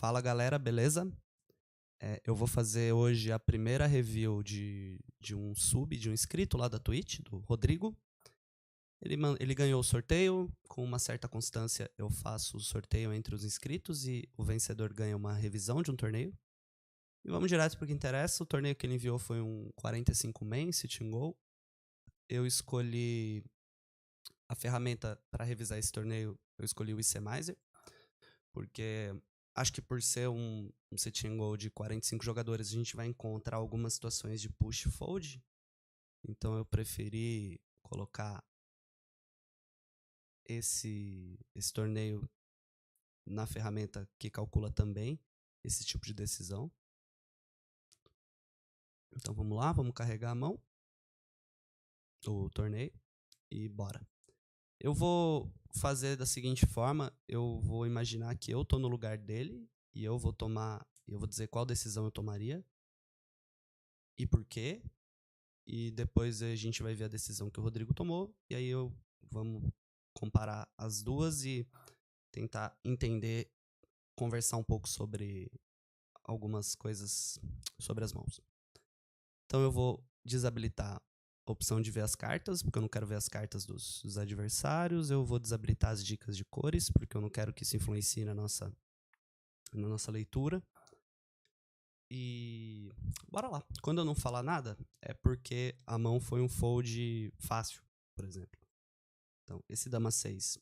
Fala galera, beleza? Eu vou fazer hoje a primeira review de um sub, de um inscrito lá da Twitch, do Rodrigo. Ele ganhou o sorteio, com uma certa constância eu faço o sorteio entre os inscritos e o vencedor ganha uma revisão de um torneio. E vamos direto para o que interessa, o torneio que ele enviou foi um 45 Man Sitting Goal. Eu escolhi a ferramenta para revisar esse torneio, eu escolhi o Icemizer, porque acho que por ser um Sitting Goal de 45 jogadores, a gente vai encontrar algumas situações de push fold. Então eu preferi colocar esse torneio na ferramenta que calcula também esse tipo de decisão. Então vamos lá, vamos carregar a mão, o torneio, e bora. Eu vou fazer da seguinte forma, eu vou imaginar que eu tô no lugar dele e eu vou dizer qual decisão eu tomaria e por quê. E depois a gente vai ver a decisão que o Rodrigo tomou e aí vamos comparar as duas e tentar entender, conversar um pouco sobre algumas coisas sobre as mãos. Então eu vou desabilitar a opção de ver as cartas, porque eu não quero ver as cartas dos adversários. Eu vou desabilitar as dicas de cores, porque eu não quero que isso influencie na nossa leitura. E bora lá. Quando eu não falar nada, é porque a mão foi um fold fácil, por exemplo. Então, esse dama 6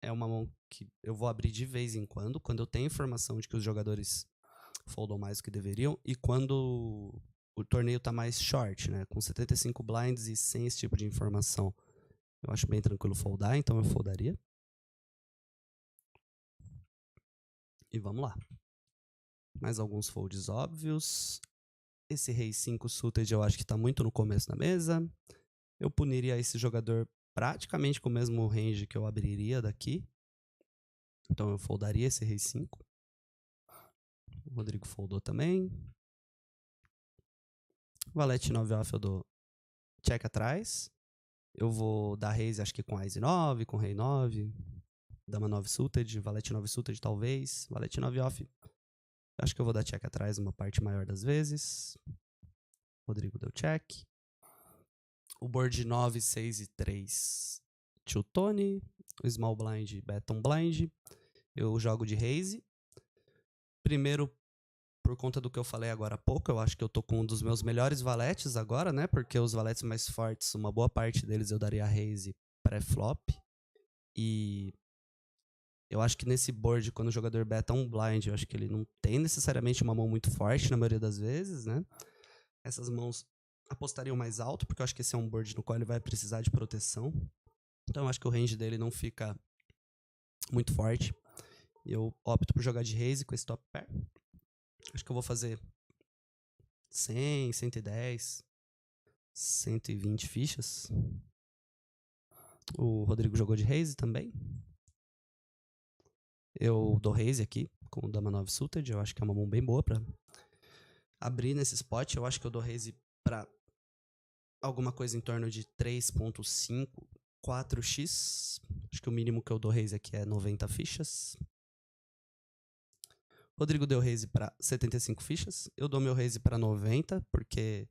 é uma mão que eu vou abrir de vez em quando eu tenho informação de que os jogadores foldam mais do que deveriam e quando o torneio tá mais short, né? Com 75 blinds e sem esse tipo de informação, eu acho bem tranquilo foldar, então eu foldaria. E vamos lá. Mais alguns folds óbvios. Esse rei 5 suited eu acho que tá muito no começo da mesa. Eu puniria esse jogador praticamente com o mesmo range que eu abriria daqui. Então eu foldaria esse rei 5. O Rodrigo foldou também. Valete 9 off eu dou check atrás. Eu vou dar raise acho que com Ás 9, com rei 9. Dama 9 suited, valete 9 suited talvez. Valete 9 off. Acho que eu vou dar check atrás uma parte maior das vezes. Rodrigo deu check. O board 9, 6 e 3. Tio Tony. O small blind, bottom blind. Eu jogo de raise. Primeiro, por conta do que eu falei agora há pouco, eu acho que eu tô com um dos meus melhores valetes agora, né? Porque os valetes mais fortes, uma boa parte deles eu daria raise pré-flop. E eu acho que nesse board, quando o jogador beta um blind, eu acho que ele não tem necessariamente uma mão muito forte na maioria das vezes, né? Essas mãos apostariam mais alto, porque eu acho que esse é um board no qual ele vai precisar de proteção. Então eu acho que o range dele não fica muito forte. E eu opto por jogar de raise com esse top pair. Acho que eu vou fazer 100, 110, 120 fichas. O Rodrigo jogou de raise também. Eu dou raise aqui com o Dama 9 suited. Eu acho que é uma mão bem boa pra abrir nesse spot. Eu acho que eu dou raise pra alguma coisa em torno de 3.5, 4x. Acho que o mínimo que eu dou raise aqui é 90 fichas. Rodrigo deu raise para 75 fichas. Eu dou meu raise para 90, porque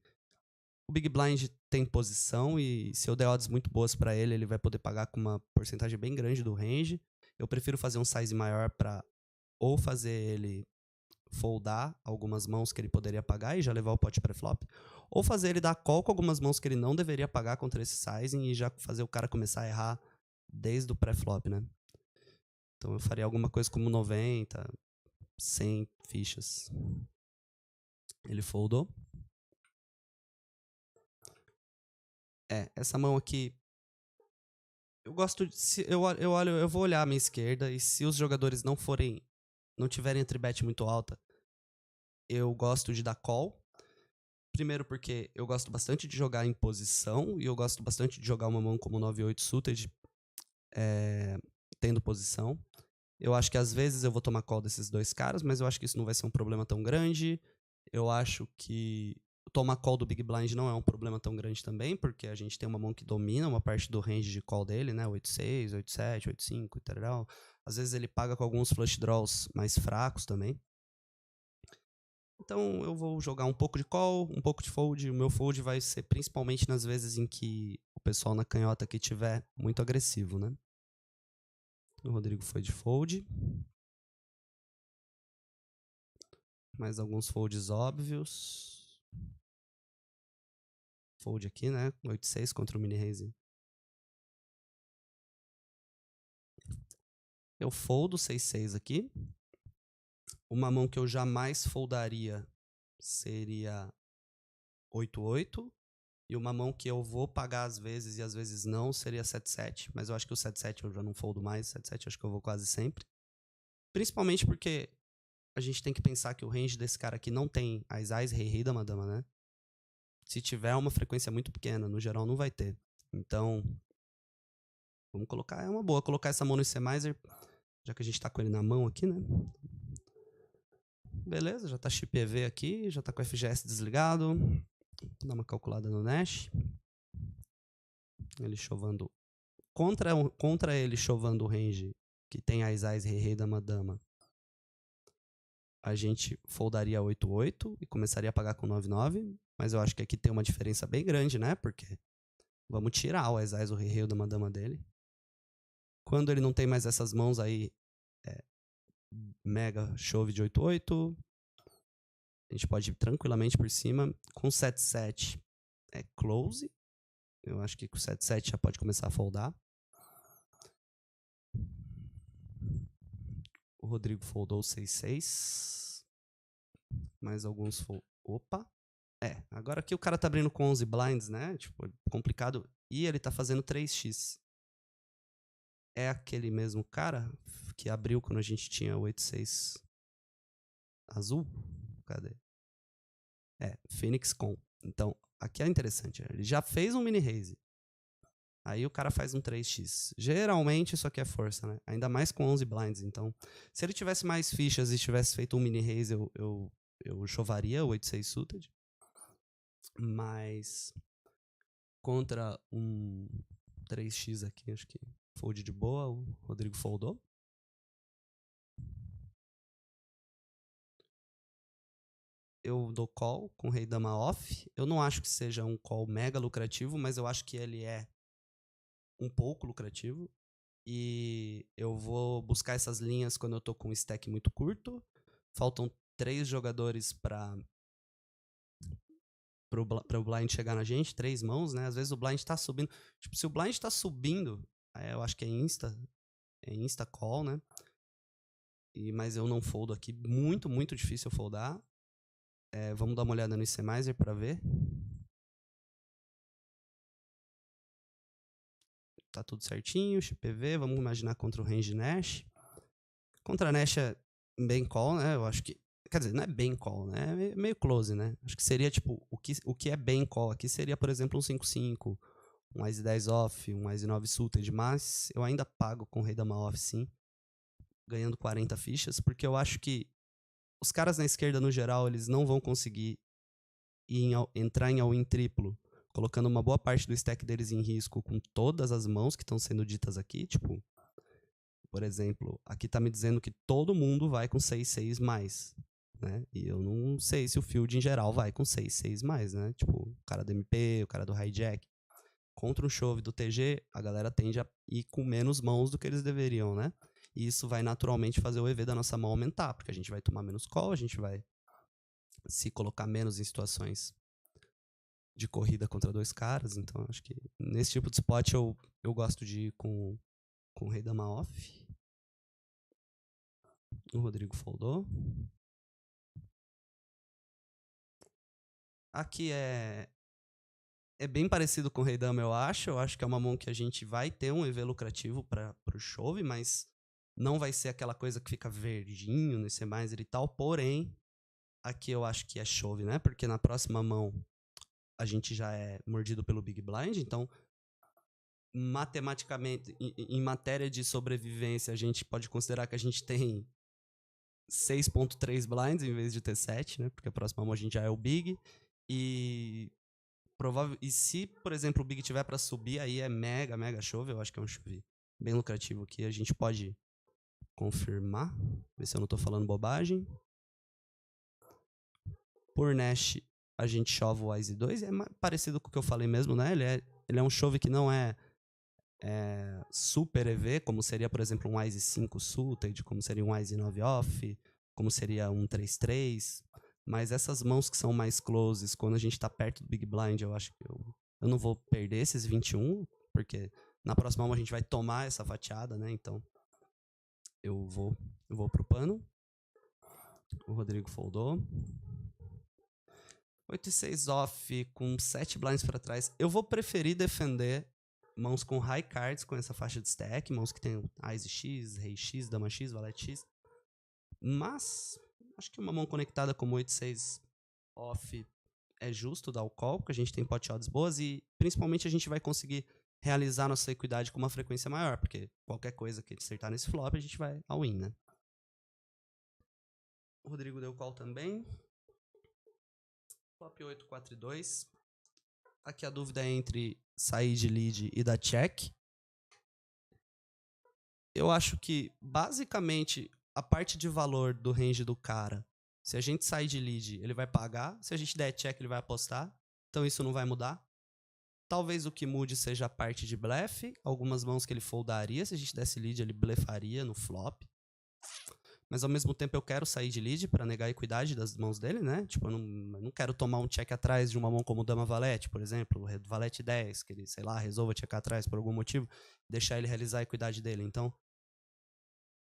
o Big Blind tem posição e se eu der odds muito boas para ele, ele vai poder pagar com uma porcentagem bem grande do range. Eu prefiro fazer um size maior para ou fazer ele foldar algumas mãos que ele poderia pagar e já levar o pot pré-flop, ou fazer ele dar call com algumas mãos que ele não deveria pagar contra esse sizing e já fazer o cara começar a errar desde o pré-flop, né? Então eu faria alguma coisa como 90, 100 fichas. Ele foldou. Essa mão aqui eu gosto de, eu vou olhar à minha esquerda e se os jogadores não tiverem a tribet muito alta, eu gosto de dar call. Primeiro porque eu gosto bastante de jogar em posição e eu gosto bastante de jogar uma mão como 9-8 suited tendo posição. Eu acho que às vezes eu vou tomar call desses dois caras, mas eu acho que isso não vai ser um problema tão grande. Eu acho que tomar call do Big Blind não é um problema tão grande também, porque a gente tem uma mão que domina uma parte do range de call dele, né? 8-6, 8-7, 8-5 e tal. Às vezes ele paga com alguns flush draws mais fracos também. Então eu vou jogar um pouco de call, um pouco de fold. O meu fold vai ser principalmente nas vezes em que o pessoal na canhota aqui tiver muito agressivo, né? O Rodrigo foi de fold. Mais alguns folds óbvios. Fold aqui, né? 8-6 contra o mini raise. Eu foldo 6-6 aqui. Uma mão que eu jamais foldaria seria 8-8. E uma mão que eu vou pagar às vezes e às vezes não seria 7-7. Mas eu acho que o 7-7 eu já não foldo mais. 7-7 acho que eu vou quase sempre. Principalmente porque a gente tem que pensar que o range desse cara aqui não tem as Ais, Rei, Rei, Dama, Dama, né? Se tiver uma frequência muito pequena, no geral não vai ter. Então, vamos colocar, é uma boa colocar essa mão no ICMizer, já que a gente tá com ele na mão aqui, né? Beleza, já tá chip EV aqui, já tá com o FGS desligado. Vou dar uma calculada no Nash. Ele chovando. Contra ele chovando o range, que tem as Ais, Rei, Rei, Dama, Dama, a gente foldaria 8-8 e começaria a pagar com 9-9. Mas eu acho que aqui tem uma diferença bem grande, né? Porque vamos tirar o As, o Rei, Rei, o Dama, Dama dele. Quando ele não tem mais essas mãos aí, mega chove de 8-8. A gente pode ir tranquilamente por cima. Com 7-7 é close. Eu acho que com 7-7 já pode começar a foldar. O Rodrigo foldou 6-6. Mais alguns Opa! Agora aqui o cara tá abrindo com 11 blinds, né? Tipo, complicado. E ele tá fazendo 3x. É aquele mesmo cara que abriu quando a gente tinha o 8-6 azul? Cadê? Phoenix com. Então, aqui é interessante. Ele já fez um mini raise. Aí o cara faz um 3x. Geralmente isso aqui é força, né? Ainda mais com 11 blinds. Então, se ele tivesse mais fichas e tivesse feito um mini raise, eu chovaria o 8-6 suited. Mas contra um 3x aqui, acho que fold de boa. O Rodrigo foldou. Eu dou call com rei dama off. Eu não acho que seja um call mega lucrativo, mas eu acho que ele é um pouco lucrativo. E eu vou buscar essas linhas quando eu tô com um stack muito curto. Faltam 3 jogadores para o blind chegar na gente, 3 mãos, né? Às vezes o blind tá subindo. Tipo, se o blind tá subindo, eu acho que é insta call, né? Mas eu não foldo aqui. Muito, muito difícil eu foldar. Vamos dar uma olhada no ICMizer para ver. Tá tudo certinho, XPV, vamos imaginar contra o range Nash. Contra a Nash é bem call, né? Eu acho que. Quer dizer, não é bem call, né? É meio close, né? Acho que seria tipo. O que é bem call aqui seria, por exemplo, um 5-5, um Ice 10 off, um Ice 9 suited, mas eu ainda pago com o Rei Dama off, sim. Ganhando 40 fichas, porque eu acho que os caras na esquerda, no geral, eles não vão conseguir entrar em all-in triplo, colocando uma boa parte do stack deles em risco com todas as mãos que estão sendo ditas aqui. Tipo, por exemplo, aqui tá me dizendo que todo mundo vai com 6-6 mais, né? E eu não sei se o field em geral vai com 6-6 mais, né? Tipo, o cara do MP, o cara do hijack. Contra um chove do TG, a galera tende a ir com menos mãos do que eles deveriam, né? E isso vai naturalmente fazer o EV da nossa mão aumentar, porque a gente vai tomar menos call, a gente vai se colocar menos em situações de corrida contra 2 caras. Então, acho que nesse tipo de spot eu gosto de ir com o Rei Dama off. O Rodrigo foldou. Aqui é bem parecido com o Rei Dama, eu acho. Eu acho que é uma mão que a gente vai ter um EV lucrativo para o chove, mas não vai ser aquela coisa que fica verdinho no ICMizer e tal. Porém, aqui eu acho que é chove, né? Porque na próxima mão a gente já é mordido pelo Big Blind. Então, matematicamente, em matéria de sobrevivência, a gente pode considerar que a gente tem 6.3 blinds em vez de ter 7, né? Porque a próxima mão a gente já é o Big. E e se, por exemplo, o Big tiver para subir, aí é mega, mega chove. Eu acho que é um chove bem lucrativo aqui. A gente pode confirmar, ver se eu não tô falando bobagem. Por Nash, a gente chove o Wise 2. É parecido com o que eu falei mesmo, né? Ele é um chove que não é super EV, como seria, por exemplo, um Wise 5 Suited, como seria um Wise 9 Off, como seria um 3-3. Mas essas mãos que são mais closes, quando a gente tá perto do Big Blind, eu acho que eu não vou perder esses 21, porque na próxima mão a gente vai tomar essa fatiada, né? Então eu vou pro pano. O Rodrigo foldou. 8-6 off com 7 blinds para trás. Eu vou preferir defender mãos com high cards, com essa faixa de stack, mãos que tem Ice X, Rei X, Dama X, Valete X. Mas acho que uma mão conectada como 8-6 off é justo dar o call, porque a gente tem pot odds boas e principalmente a gente vai conseguir realizar nossa equidade com uma frequência maior, porque qualquer coisa que acertar nesse flop a gente vai all in, né? O Rodrigo deu call também. Flop 8, 4 e 2. Aqui a dúvida é entre sair de lead e dar check. Eu acho que, basicamente, a parte de valor do range do cara, se a gente sair de lead, ele vai pagar. Se a gente der check, ele vai apostar. Então isso não vai mudar. Talvez o que mude seja a parte de blefe. Algumas mãos que ele foldaria. Se a gente desse lead, ele blefaria no flop. Mas ao mesmo tempo eu quero sair de lead para negar a equidade das mãos dele, né? Tipo, eu não quero tomar um check atrás de uma mão como Dama Valete, por exemplo, Valete 10, que ele, sei lá, resolva checar atrás por algum motivo, deixar ele realizar a equidade dele. Então,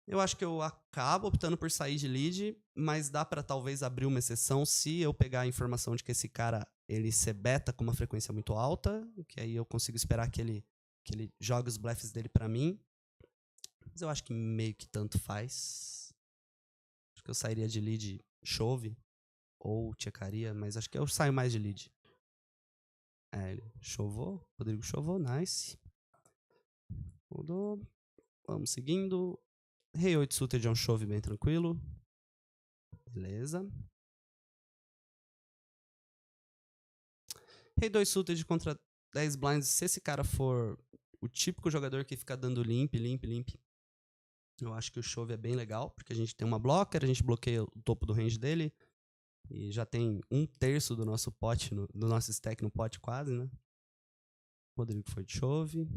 eu acho que eu acabo optando por sair de lead, mas dá para talvez abrir uma exceção se eu pegar a informação de que esse cara, ele se beta com uma frequência muito alta, que aí eu consigo esperar que ele jogue os blefs dele para mim. Mas eu acho que meio que tanto faz. Acho que eu sairia de lead chove ou checaria, mas acho que eu saio mais de lead. Ele chovou, Rodrigo chovou, nice. Rodou. Vamos seguindo. Rei 8 suited é um chove bem tranquilo. Beleza. Rei 2 suited contra 10 blinds. Se esse cara for o típico jogador que fica dando limp, eu acho que o chove é bem legal, porque a gente tem uma blocker, a gente bloqueia o topo do range dele, e já tem 1/3 do nosso pot, do nosso stack no pot quase, né? O Rodrigo foi de chove.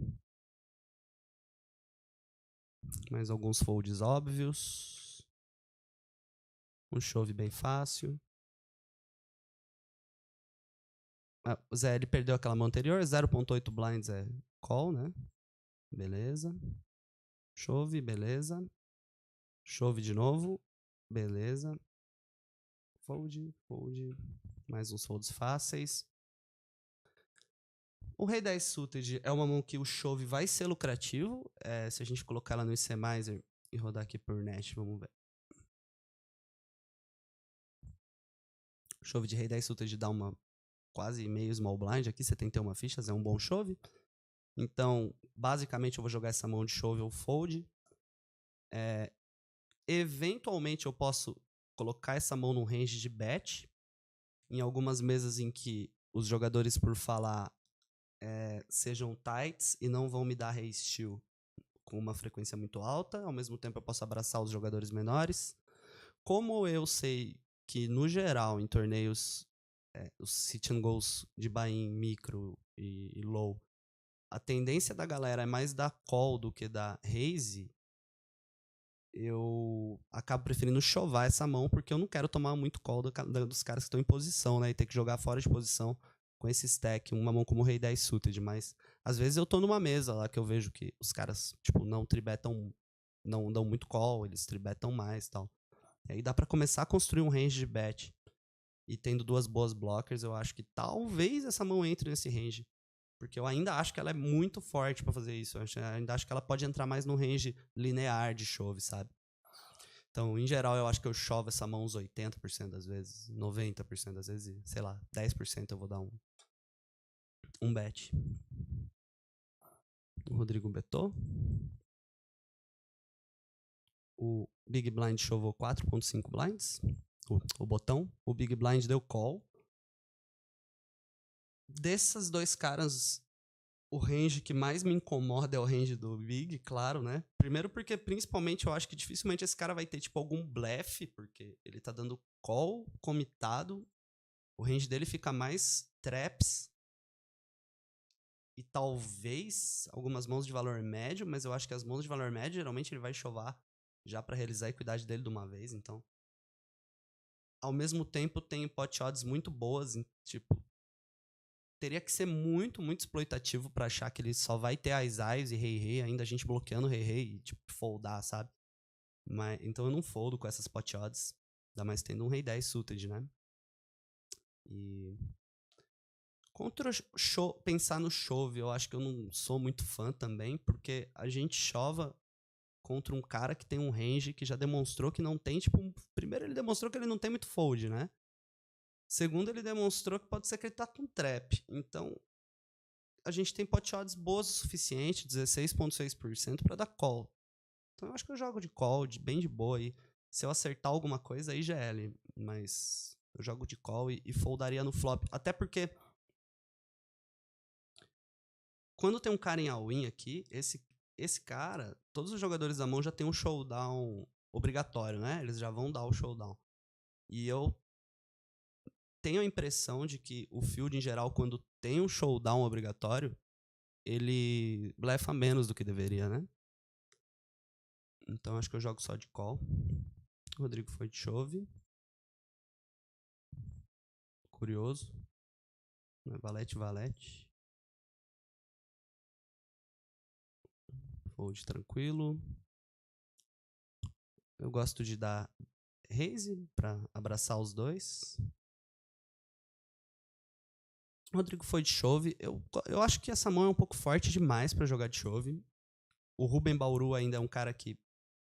Mais alguns folds óbvios. Um chove bem fácil. O Zé, ele perdeu aquela mão anterior. 0.8 blinds é call, né? Beleza. Chove, beleza. Chove de novo. Beleza. Fold, fold. Mais uns folds fáceis. O Rei 10 suited é uma mão que o chove vai ser lucrativo. Se a gente colocar ela no ICMizer e rodar aqui por Nash, vamos ver. O chove de Rei 10 suited dá uma quase meio small blind aqui, 71 fichas, é um bom chove. Então, basicamente, eu vou jogar essa mão de chove ou fold. Eventualmente, eu posso colocar essa mão num range de bet. Em algumas mesas em que os jogadores, por falar, sejam tights e não vão me dar rei steal com uma frequência muito alta. Ao mesmo tempo, eu posso abraçar os jogadores menores. Como eu sei que, no geral, em torneios, os sit and goes de buy-in micro e low, a tendência da galera é mais dar call do que dar raise, eu acabo preferindo chovar essa mão, porque eu não quero tomar muito call dos caras que estão em posição, né? E ter que jogar fora de posição com esse stack, uma mão como o Rei 10 suited. Mas, às vezes, eu tô numa mesa lá que eu vejo que os caras, tipo, não tribetam, não dão muito call, eles tribetam mais e tal. E aí dá pra começar a construir um range de bet. E tendo duas boas blockers, eu acho que talvez essa mão entre nesse range. Porque eu ainda acho que ela é muito forte pra fazer isso. Eu ainda acho que ela pode entrar mais no range linear de chove, sabe? Então, em geral, eu acho que eu chovo essa mão uns 80% das vezes, 90% das vezes, sei lá, 10% eu vou dar um bet. O Rodrigo betou. O Big Blind chovou 4.5 blinds. O botão. O Big Blind deu call. Desses dois caras, o range que mais me incomoda é o range do Big, claro, né? Primeiro porque, principalmente, eu acho que dificilmente esse cara vai ter, tipo, algum blefe, porque ele tá dando call comitado. O range dele fica mais traps e talvez algumas mãos de valor médio, mas eu acho que as mãos de valor médio, geralmente ele vai chovar já pra realizar a equidade dele de uma vez, então. Ao mesmo tempo, tem pot odds muito boas, tipo, teria que ser muito, muito exploitativo pra achar que ele só vai ter as eyes e rei, ainda a gente bloqueando o rei e, tipo, foldar, sabe? Mas, então eu não foldo com essas pot odds, ainda mais tendo um rei 10 suited, né? E contra pensar no chove, eu acho que eu não sou muito fã também, porque a gente chova contra um cara que tem um range que já demonstrou que não tem, tipo, primeiro ele demonstrou que ele não tem muito fold, né? Segundo, ele demonstrou que pode ser que ele tá com trap. Então, a gente tem pot odds boas o suficiente, 16,6% pra dar call. Então eu acho que eu jogo de call, bem de boa aí. Se eu acertar alguma coisa, aí GL. Mas eu jogo de call e foldaria no flop. Até porque quando tem um cara em all-in aqui, esse cara, todos os jogadores da mão já tem um showdown obrigatório, né? Eles já vão dar o showdown. E eu tenho a impressão de que o field, em geral, quando tem um showdown obrigatório, ele blefa menos do que deveria, né? Então acho que eu jogo só de call. O Rodrigo foi de chove. Curioso. Valete, valete. Fold tranquilo. Eu gosto de dar raise pra abraçar os dois. O Rodrigo foi de chove. Eu acho que essa mão é um pouco forte demais pra jogar de chove. O Ruben Bauru ainda é um cara que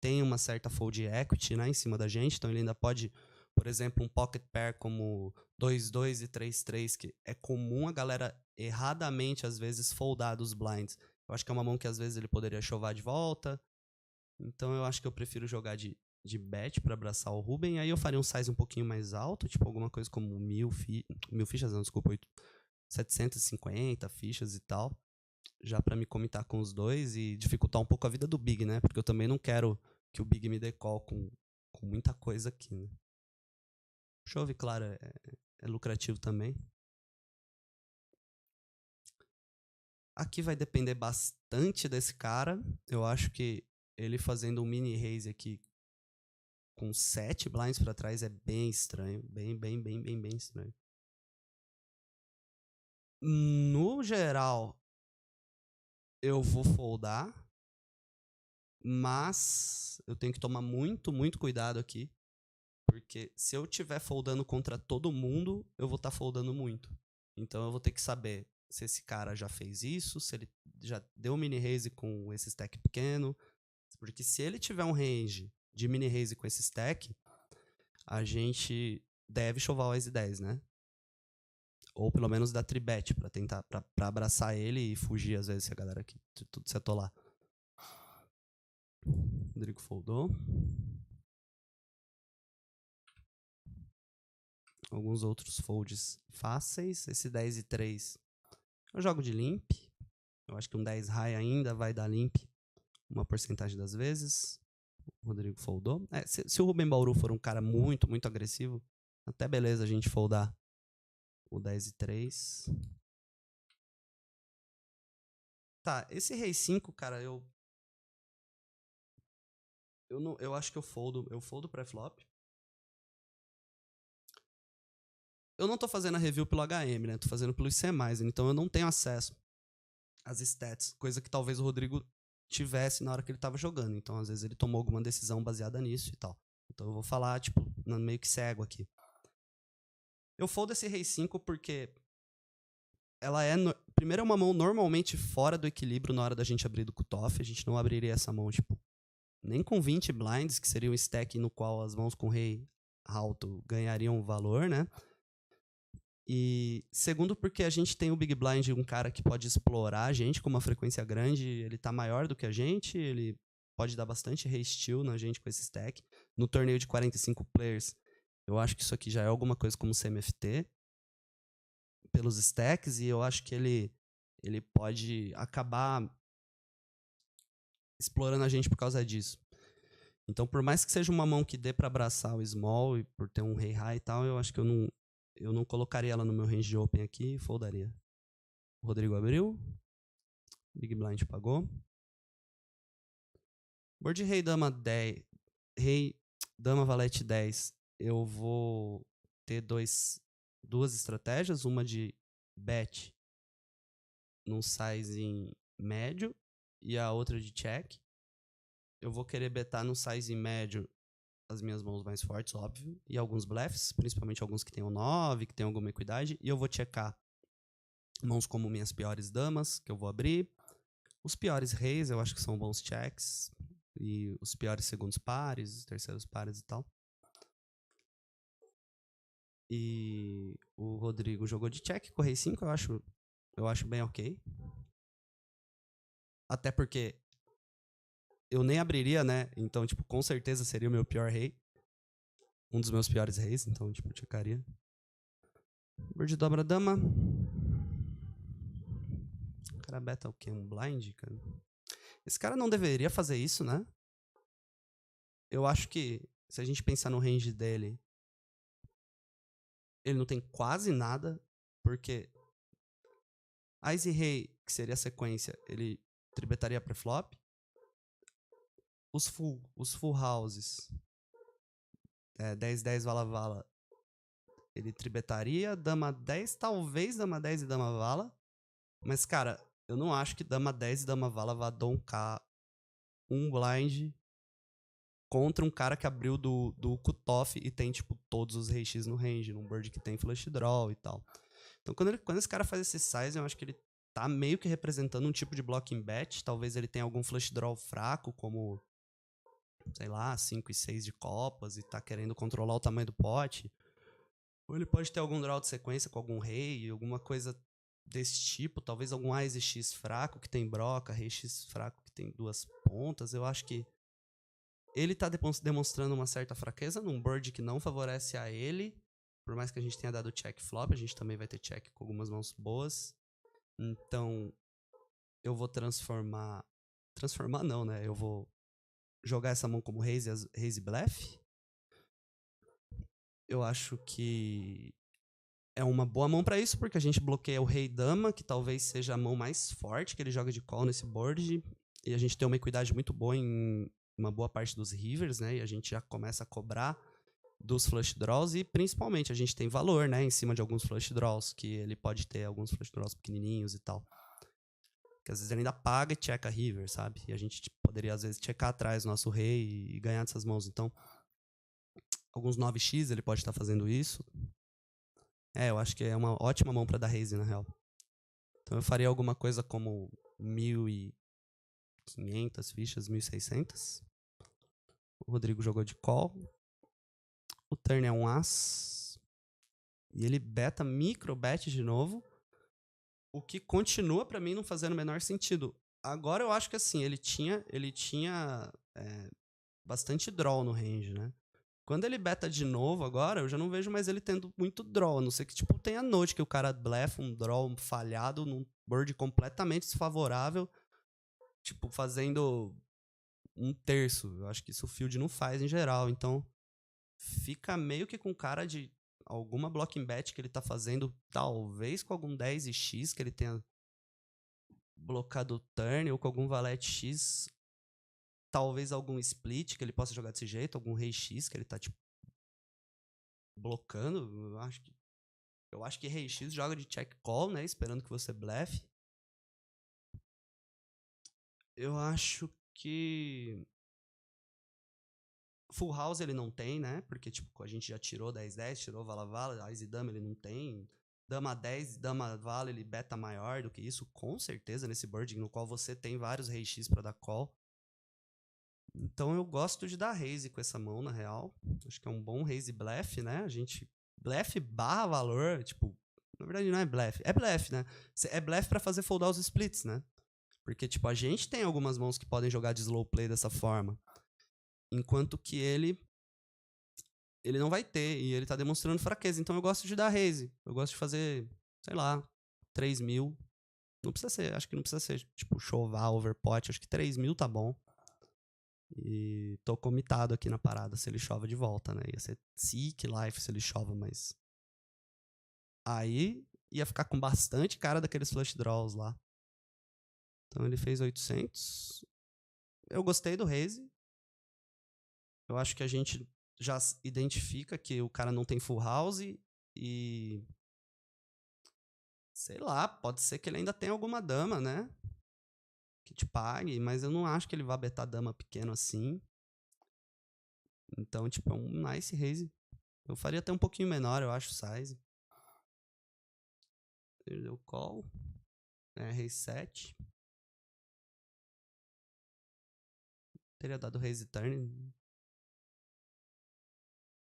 tem uma certa fold equity, né, em cima da gente, então ele ainda pode, por exemplo, um pocket pair como 2-2 e 3-3, que é comum a galera erradamente, às vezes, foldar dos blinds. Eu acho que é uma mão que às vezes ele poderia chovar de volta, então eu acho que eu prefiro jogar de bet pra abraçar o Ruben, aí eu faria um size um pouquinho mais alto, tipo alguma coisa como 1000 fichas, não, desculpa, 750 fichas e tal, já pra me comitar com os dois e dificultar um pouco a vida do Big, né? Porque eu também não quero que o Big me dê call com muita coisa aqui, né? Chove, claro, é lucrativo também. Aqui vai depender bastante desse cara. Eu acho que ele fazendo um mini raise aqui com 7 blinds pra trás é bem estranho. Bem estranho. No geral, eu vou foldar, mas eu tenho que tomar muito, muito cuidado aqui. Porque se eu estiver foldando contra todo mundo, eu vou estar foldando muito. Então eu vou ter que saber se esse cara já fez isso, se ele já deu mini raise com esse stack pequeno. Porque se ele tiver um range de mini raise com esse stack, a gente deve chovar o Ace 10, né? Ou pelo menos dar tribet pra tentar, pra abraçar ele e fugir às vezes se a galera aqui tudo se atolar. Rodrigo foldou. Alguns outros folds fáceis. Esse 10 e 3 eu jogo de limp. Eu acho que um 10 high ainda vai dar limp uma porcentagem das vezes. O Rodrigo foldou. Se o Ruben Bauru for um cara muito, muito agressivo, até beleza a gente foldar o 10 e 3. Tá, esse rei 5, cara, eu acho que eu foldo pré-flop. Eu não tô fazendo a review pelo HM, né? Tô fazendo pelo IC+, então eu não tenho acesso às stats, coisa que talvez o Rodrigo tivesse na hora que ele tava jogando. Então, às vezes, ele tomou alguma decisão baseada nisso e tal. Então, eu vou falar, tipo, meio que cego aqui. Eu foldo esse rei 5 porque ela é... Primeiro, é uma mão normalmente fora do equilíbrio na hora da gente abrir do cutoff. A gente não abriria essa mão, tipo, nem com 20 blinds, que seria um stack no qual as mãos com rei alto ganhariam valor, né? E segundo, porque a gente tem o Big Blind, um cara que pode explorar a gente com uma frequência grande, ele tá maior do que a gente, ele pode dar bastante re-steal na gente com esse stack. No torneio de 45 players, eu acho que isso aqui já é alguma coisa como CMFT. pelos stacks, e eu acho que ele pode acabar explorando a gente por causa disso. Então, por mais que seja uma mão que dê pra abraçar o small, e por ter um rei high e tal, eu acho que eu não colocaria ela no meu range de open aqui e foldaria. O Rodrigo abriu. Big Blind pagou. Board rei dama 10. Rei dama valete 10. Eu vou ter duas estratégias. Uma de bet num sizing médio e a outra de check. Eu vou querer betar no sizing médio as minhas mãos mais fortes, óbvio, e alguns bluffs, principalmente alguns que tenham 9, que tenham alguma equidade, e eu vou checar mãos como minhas piores damas, que eu vou abrir. Os piores reis, eu acho que são bons checks, e os piores segundos pares, os terceiros pares e tal. E o Rodrigo jogou de check com o rei 5, eu acho bem ok. Até porque eu nem abriria, né? Então, tipo, com certeza seria o meu pior rei. Um dos meus piores reis, então, tipo, eu checaria. Board dobra dama. O cara beta o quê? Um blind, cara? Esse cara não deveria fazer isso, né? Eu acho que, se a gente pensar no range dele, ele não tem quase nada, porque Ice Rei, que seria a sequência, ele tribetaria pré-flop. Os full houses, 10-10 vala-vala, ele tribetaria. Dama 10, talvez dama 10 e dama vala. Mas, cara, eu não acho que dama 10 e dama vala vá doncar um blind contra um cara que abriu do cutoff e tem, tipo, todos os rei X no range, num board que tem flush draw e tal. Então, quando esse cara faz esse size, eu acho que ele tá meio que representando um tipo de blocking bet. Talvez ele tenha algum flush draw fraco, como, sei lá, 5 e 6 de copas, e tá querendo controlar o tamanho do pote. Ou ele pode ter algum draw de sequência com algum rei, alguma coisa desse tipo. Talvez algum Ace X fraco que tem broca, rei X fraco que tem duas pontas. Eu acho que ele tá demonstrando uma certa fraqueza num board que não favorece a ele. Por mais que a gente tenha dado check flop, a gente também vai ter check com algumas mãos boas. Então, eu vou transformar... Transformar não, né? Eu vou jogar essa mão como raise bluff. Eu acho que é uma boa mão pra isso, porque a gente bloqueia o rei dama, que talvez seja a mão mais forte que ele joga de call nesse board. E a gente tem uma equidade muito boa em uma boa parte dos rivers, né? E a gente já começa a cobrar dos flush draws, e principalmente a gente tem valor, né, em cima de alguns flush draws, que ele pode ter alguns flush draws pequenininhos e tal. Que às vezes ele ainda paga e checa river, sabe? E a gente poderia às vezes checar atrás o nosso rei e ganhar dessas mãos. Então, alguns 9x ele pode estar fazendo isso. Eu acho que é uma ótima mão pra dar raise, na real. Então eu faria alguma coisa como 1.500 fichas, 1.600. O Rodrigo jogou de call. O turn é um as. E ele beta micro bet de novo. O que continua pra mim não fazendo o menor sentido. Agora eu acho que assim, ele tinha bastante draw no range, né? Quando ele beta de novo agora, eu já não vejo mais ele tendo muito draw. A não ser que, tipo, tenha noite que o cara blefa um draw falhado num board completamente desfavorável, tipo, fazendo um terço. Eu acho que isso o field não faz em geral. Então, fica meio que com cara de alguma blocking bet que ele tá fazendo, talvez com algum 10x que ele tenha blocado o turn, ou com algum valete X, talvez algum split que ele possa jogar desse jeito, algum rei X que ele tá, tipo, blocando. Eu acho que rei X joga de check call, né, esperando que você blefe. Eu acho que full house ele não tem, né? Porque, tipo, a gente já tirou 10-10, tirou vala-vala, Ice Dama ele não tem. Dama 10, Dama Vala, ele beta maior do que isso, com certeza, nesse board no qual você tem vários rei X pra dar call. Então eu gosto de dar raise com essa mão, na real. Acho que é um bom raise bluff, né? A gente... Bluff barra valor, tipo... Na verdade não é bluff, é bluff, né? É bluff pra fazer foldar os splits, né? Porque, tipo, a gente tem algumas mãos que podem jogar de slow play dessa forma. Enquanto que ele não vai ter, e ele tá demonstrando fraqueza. Então eu gosto de dar raise. Eu gosto de fazer sei lá, 3 mil. Não precisa ser, acho que não precisa ser, tipo, chovar, overpot. Acho que 3 mil tá bom. E tô comitado aqui na parada se ele chova de volta, né? Ia ser sick life se ele chova, mas... Aí ia ficar com bastante cara daqueles flush draws lá. Então ele fez 800. Eu gostei do raise. Eu acho que a gente já identifica que o cara não tem full house e... Sei lá, pode ser que ele ainda tenha alguma dama, né? Que te pague, mas eu não acho que ele vá betar dama pequeno assim. Então, tipo, é um nice raise. Eu faria até um pouquinho menor, eu acho, o size. Ele deu call. Raise 7. Teria dado raise turn.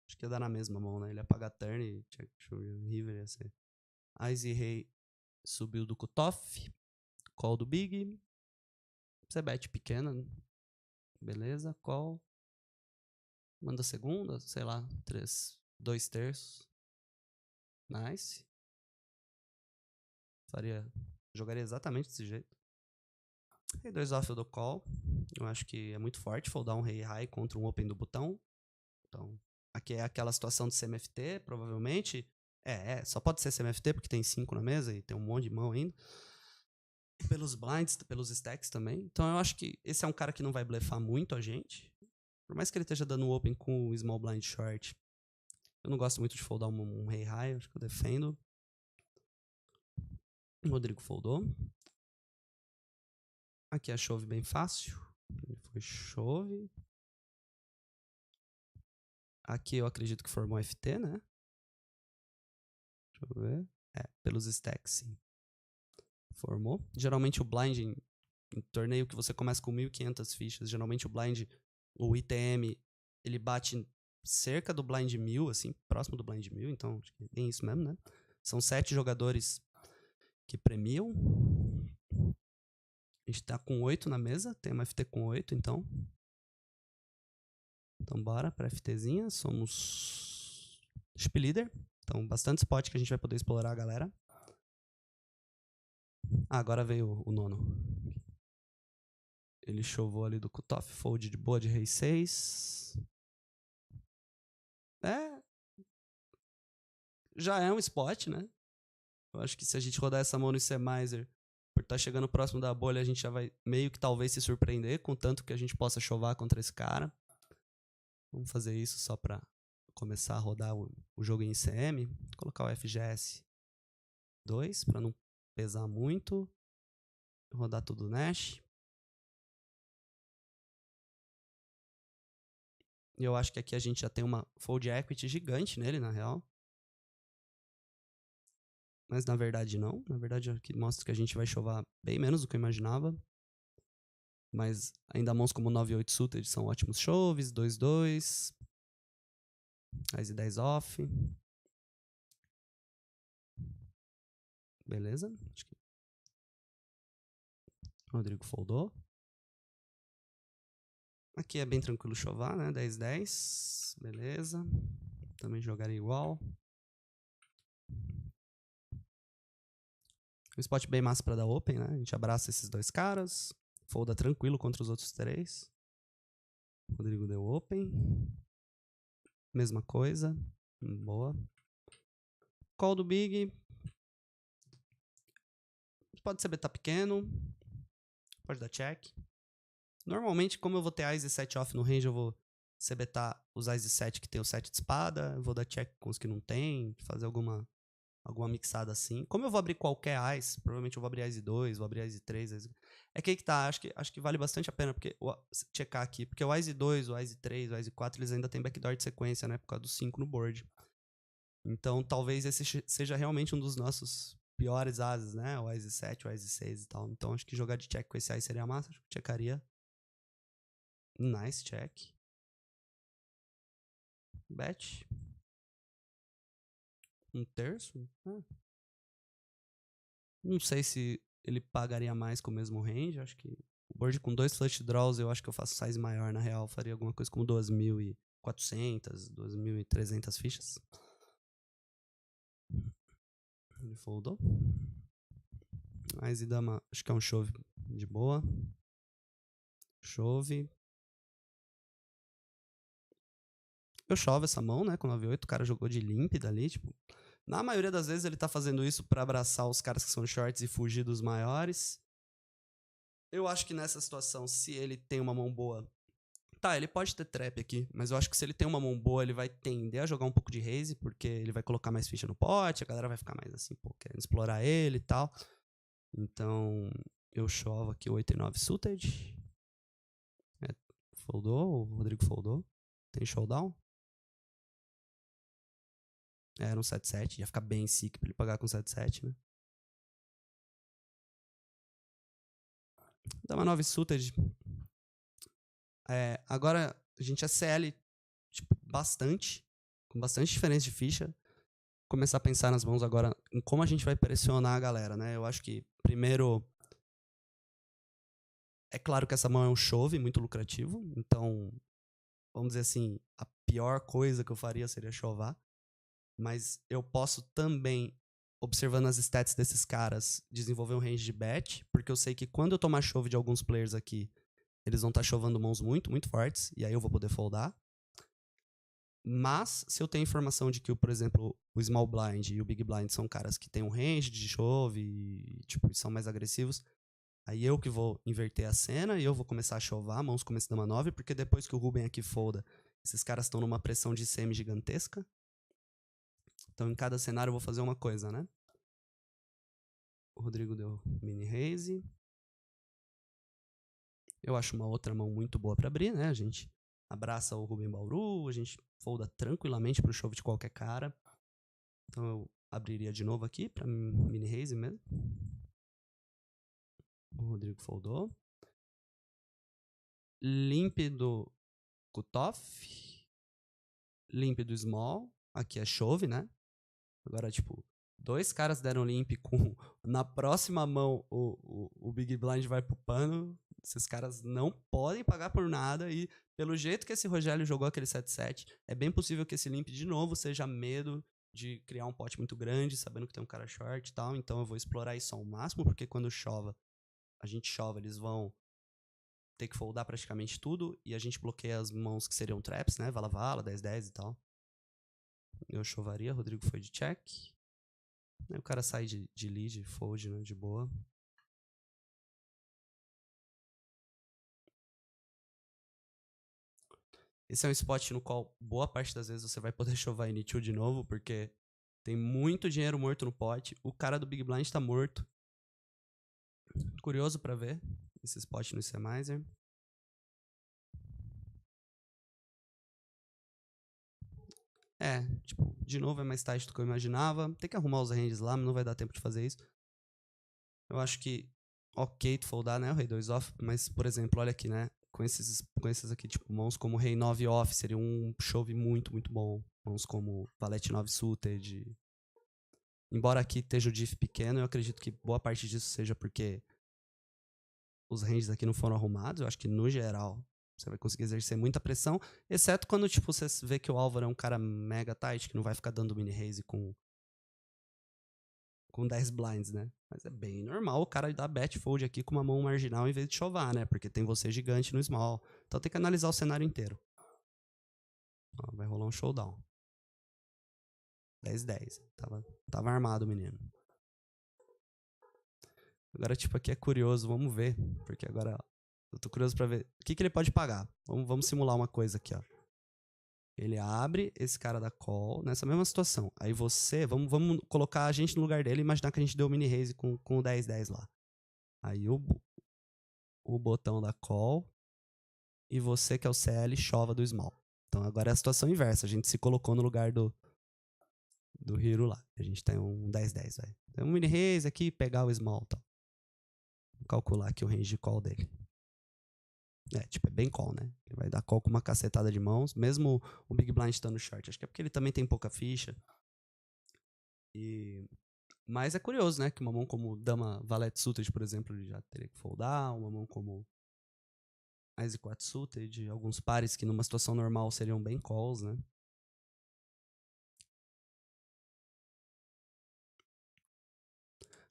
Acho que ia dar na mesma mão, né? Ele ia pagar turn e check river ia ser. Ice Rei subiu do cutoff. Call do Big. Você bet pequena. Beleza, call. Manda segunda, sei lá, 2 terços. Nice. Jogaria exatamente desse jeito. Rei 2 off eu dou call. Eu acho que é muito forte foldar um rei high contra um open do botão. Então, aqui é aquela situação de CMFT, provavelmente. Só pode ser CMFT porque tem 5 na mesa e tem um monte de mão ainda. E pelos blinds, pelos stacks também. Então eu acho que esse é um cara que não vai blefar muito a gente. Por mais que ele esteja dando open com o small blind short. Eu não gosto muito de foldar um rei high, acho que eu defendo. O Rodrigo foldou. Aqui é a chove bem fácil. Ele foi chove. Aqui eu acredito que formou FT, né? Deixa eu ver. Pelos stacks, sim. Formou. Geralmente o blind em torneio que você começa com 1.500 fichas, geralmente o blind, o ITM, ele bate cerca do blind 1000, assim, próximo do blind 1000, então acho que é bem isso mesmo, né? São 7 jogadores que premiam. A gente tá com 8 na mesa, tem uma FT com 8, então. Então bora pra FTzinha, somos Chip Leader, então bastante spot que a gente vai poder explorar a galera. Agora veio o nono. Ele chovou ali do cutoff, fold de boa de rei 6. Já é um spot, né? Eu acho que se a gente rodar essa mão no ICMizer, por estar chegando próximo da bolha, a gente já vai meio que talvez se surpreender com tanto que a gente possa chovar contra esse cara. Vamos fazer isso só pra começar a rodar o jogo em ICM. Vou colocar o FGS 2 pra não pesar muito. Rodar tudo Nash. E eu acho que aqui a gente já tem uma fold equity gigante nele, na real. Mas na verdade não. Na verdade aqui mostra que a gente vai chovar bem menos do que eu imaginava. Mas ainda mãos como 9 e 8 suited são ótimos choves. 2-2. As 10 off. Beleza. Acho que o Rodrigo foldou. Aqui é bem tranquilo chovar, né? 10-10. Beleza. Também jogaria igual. Um spot bem massa pra dar open, né? A gente abraça esses dois caras. Folda tranquilo contra os outros 3. O Rodrigo deu open. Mesma coisa. Boa. Call do Big. Pode ser beta pequeno. Pode dar check. Normalmente, como eu vou ter Ice 7 off no range, eu vou CBetar os Ice 7 que tem o 7 de espada. Eu vou dar check com os que não tem. Fazer alguma mixada assim. Como eu vou abrir qualquer Ice, provavelmente eu vou abrir Ice 2, vou abrir Ice 3. É que aí que tá. Acho que vale bastante a pena porque checar aqui. Porque o Ice 2, o Ice 3, o Ice 4, eles ainda tem backdoor de sequência, né? Por causa do 5 no board. Então, talvez esse seja realmente um dos nossos piores ases, né? O Ice 7, o Ice 6 e tal. Então, acho que jogar de check com esse Ice seria massa. Acho que checaria. Nice check. Bet. 1/3. Não sei se ele pagaria mais com o mesmo range. Acho que o board com 2 flush draws, eu acho que eu faço size maior, na real. Faria alguma coisa como 2.400, 2.300 fichas. Ele foldou. Ás e dama, acho que é um chove de boa. Chove. Eu chove essa mão, né? Com 9-8, o cara jogou de límpida ali, tipo. Na maioria das vezes ele tá fazendo isso pra abraçar os caras que são shorts e fugir dos maiores. Eu acho que nessa situação, se ele tem uma mão boa. Tá, ele pode ter trap aqui, mas eu acho que se ele tem uma mão boa, ele vai tender a jogar um pouco de raise, porque ele vai colocar mais ficha no pote, a galera vai ficar mais assim, pô, querendo explorar ele e tal. Então, eu chovo aqui 8 e 9 suited. Foldou, o Rodrigo foldou. Tem showdown? Era um 7-7, ia ficar bem sick pra ele pagar com 7-7, né? Dama 9 suited. Agora a gente é CL tipo, bastante, com bastante diferença de ficha. Começar a pensar nas mãos agora em como a gente vai pressionar a galera, né? Eu acho que, primeiro, é claro que essa mão é um chove muito lucrativo, então, vamos dizer assim, a pior coisa que eu faria seria chovar, mas eu posso também, observando as stats desses caras, desenvolver um range de bet, porque eu sei que quando eu tomar chove de alguns players aqui, eles vão estar chovando mãos muito, muito fortes, e aí eu vou poder foldar. Mas, se eu tenho informação de que, por exemplo, o Small Blind e o Big Blind são caras que têm um range de chove e tipo, são mais agressivos, aí eu que vou inverter a cena e eu vou começar a chovar, mãos começam a dar uma 9, porque depois que o Ruben aqui folda, esses caras estão numa pressão de semi gigantesca. Então, em cada cenário, eu vou fazer uma coisa, né? O Rodrigo deu mini raise. Eu acho uma outra mão muito boa para abrir, né? A gente abraça o Ruben Bauru, a gente folda tranquilamente pro chove de qualquer cara. Então eu abriria de novo aqui para mini raise mesmo. O Rodrigo foldou. Limp do cutoff. Limp do small. Aqui é chove, né? Agora, tipo, dois caras deram limp com... Na próxima mão, o Big Blind vai pro pano. Esses caras não podem pagar por nada. E pelo jeito que esse Rogério jogou aquele 7-7, é bem possível que esse limp de novo seja medo de criar um pote muito grande, sabendo que tem um cara short e tal. Então eu vou explorar isso ao máximo, porque quando chova, a gente chova, eles vão ter que foldar praticamente tudo. E a gente bloqueia as mãos que seriam traps, né? Vala-vala, 10-10 e tal. Eu chovaria, Rodrigo foi de check. Aí o cara sai de lead, fold, né? De boa. Esse é um spot no qual boa parte das vezes você vai poder chovar em Nichil de novo, porque tem muito dinheiro morto no pote. O cara do Big Blind tá morto. Curioso pra ver esse spot no Semizer. Tipo, de novo é mais tight do que eu imaginava. Tem que arrumar os ranges lá, mas não vai dar tempo de fazer isso. Eu acho que ok tu foldar, né, o rei 2 off, mas, por exemplo, olha aqui, né, com esses aqui, tipo, mãos como rei 9 off, seria um chove muito, muito bom. Mãos como valete 9 suited. Embora aqui esteja o diff pequeno, eu acredito que boa parte disso seja porque os ranges aqui não foram arrumados. Eu acho que, no geral, você vai conseguir exercer muita pressão, exceto quando, tipo, você vê que o Álvaro é um cara mega tight, que não vai ficar dando mini raise com 10 blinds, né? Mas é bem normal o cara dar bet fold aqui com uma mão marginal em vez de chovar, né? Porque tem você gigante no small. Então tem que analisar o cenário inteiro. Ó, vai rolar um showdown. 10-10. Tava armado o menino. Agora, tipo, aqui é curioso, vamos ver. Porque agora, ó, eu tô curioso pra ver o que ele pode pagar. Vamos simular uma coisa aqui, ó. Ele abre esse cara da call nessa mesma situação. Aí você, vamos colocar a gente no lugar dele e imaginar que a gente deu o mini raise com o 10-10 lá. Aí o botão da call e você, que é o CL, chova do small. Então agora é a situação inversa. A gente se colocou no lugar do Hiro lá. A gente tem um 10-10, velho. Tem um mini raise aqui, pegar o small, tá? Vou calcular aqui o range de call dele. Tipo, é bem call, né? Ele vai dar call com uma cacetada de mãos, mesmo o Big Blind estando short. Acho que é porque ele também tem pouca ficha. Mas é curioso, né? Que uma mão como Dama Valete Suited, por exemplo, ele já teria que foldar. Uma mão como Ás e 4 Suited. Alguns pares que numa situação normal seriam bem calls, né?